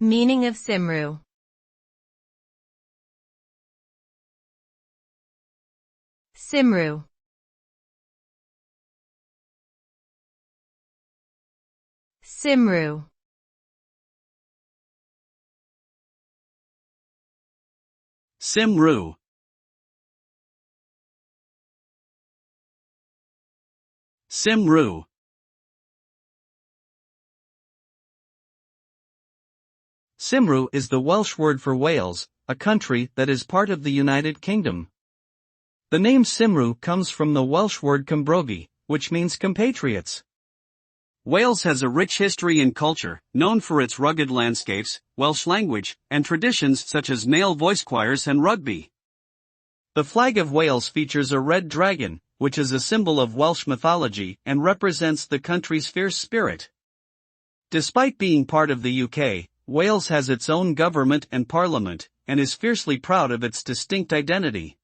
Meaning of Cymru. Cymru. Cymru. Cymru. Cymru. Cymru is the Welsh word for Wales, a country that is part of the United Kingdom. The name Cymru comes from the Welsh word Cymrogi, which means compatriots. Wales has a rich history and culture, known for its rugged landscapes, Welsh language, and traditions such as male voice choirs and rugby. The flag of Wales features a red dragon, which is a symbol of Welsh mythology and represents the country's fierce spirit. Despite being part of the UK, Wales has its own government and parliament, and is fiercely proud of its distinct identity.